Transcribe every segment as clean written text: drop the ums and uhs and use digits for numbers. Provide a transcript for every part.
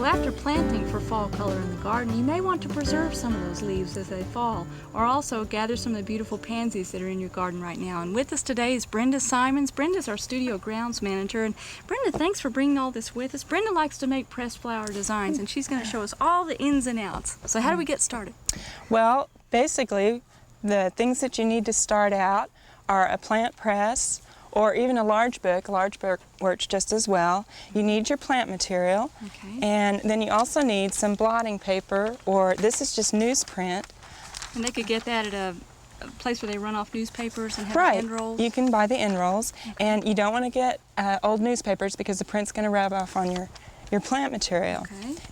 after planting for fall color in the garden, you may want to preserve some of those leaves as they fall, or also gather some of the beautiful pansies that are in your garden right now. And with us today is Brenda Simons. Brenda's our studio grounds manager. And Brenda, thanks for bringing all this with us. Brenda likes to make pressed flower designs, and she's going to show us all the ins and outs. So how do we get started? Well, basically, the things that you need to start out are a plant press, or even a large book. A large book works just as well. You need your plant material, and then you also need some blotting paper, or this is just newsprint. And they could get that at a place where they run off newspapers and have end rolls? You can buy the end rolls, and you don't want to get old newspapers because the print's going to rub off on your plant material.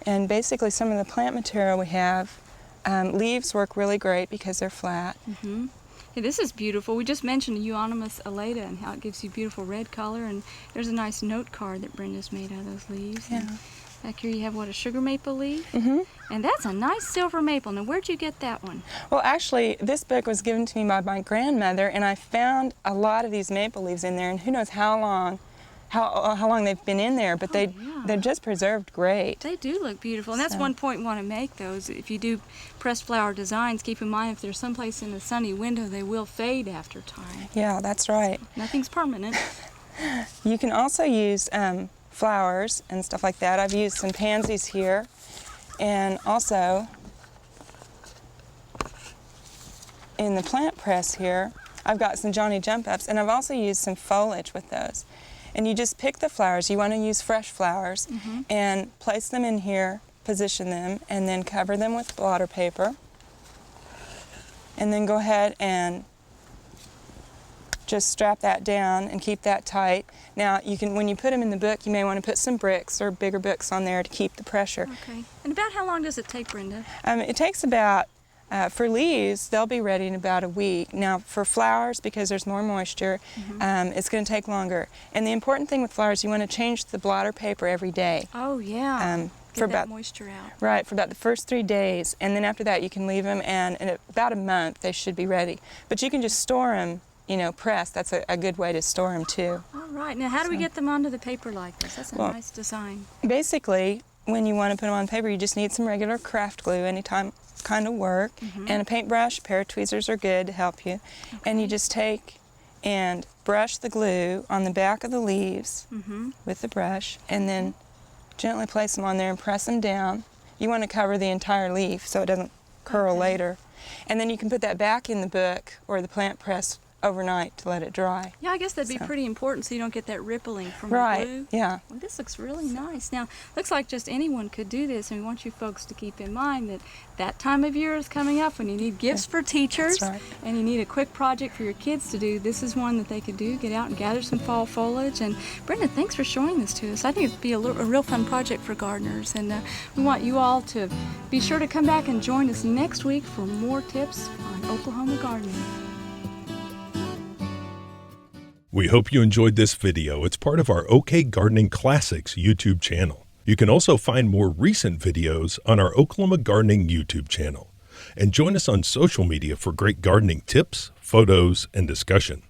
And basically some of the plant material we have, leaves work really great because they're flat. Hey, this is beautiful. We just mentioned Euonymus elata and how it gives you beautiful red color, and there's a nice note card that Brenda's made out of those leaves. And back here you have, what, a sugar maple leaf? And that's a nice silver maple. Now, where'd you get that one? Well, actually, this book was given to me by my grandmother, and I found a lot of these maple leaves in there, and who knows how long they've been in there, but they're just preserved great. They do look beautiful, and that's one point we want to make, though, is if you do pressed flower designs, keep in mind if they're someplace in a sunny window, they will fade after time. Yeah, that's right. Nothing's permanent. You can also use flowers and stuff like that. I've used some pansies here, and also in the plant press here, I've got some Johnny Jump Ups, and I've also used some foliage with those. And you just pick the flowers. You want to use fresh flowers, and place them in here, position them, and then cover them with blotter paper. And then go ahead and just strap that down and keep that tight. Now, you can, when you put them in the book, you may want to put some bricks or bigger books on there to keep the pressure. And about how long does it take, Brenda? It takes about, for leaves, they'll be ready in about a week. Now, for flowers, because there's more moisture, it's going to take longer. And the important thing with flowers, you want to change the blotter paper every day. Oh, yeah. Get that moisture out. Right, for about the first 3 days. And then after that, you can leave them, and in about a month, they should be ready. But you can just store them, you know, pressed. That's a good way to store them, too. All right. Now, how do we get them onto the paper like this? That's a nice design. Basically, when you want to put them on paper, you just need some regular craft glue, anytime kind of work, and a paintbrush. A pair of tweezers are good to help you. And you just take and brush the glue on the back of the leaves with the brush, and then gently place them on there and press them down. You want to cover the entire leaf so it doesn't curl later. And then you can put that back in the book or the plant press overnight to let it dry. Yeah, I guess that'd be pretty important so you don't get that rippling from the glue. Yeah. Well, this looks really nice. Now, looks like just anyone could do this, and we want you folks to keep in mind that that time of year is coming up when you need gifts for teachers, and you need a quick project for your kids to do. This is one that they could do. Get out and gather some fall foliage. And Brenda, thanks for showing this to us. I think it'd be a real fun project for gardeners, and we want you all to be sure to come back and join us next week for more tips on Oklahoma gardening. We hope you enjoyed this video. It's part of our OK Gardening Classics YouTube channel. You can also find more recent videos on our Oklahoma Gardening YouTube channel. And join us on social media for great gardening tips, photos, and discussion.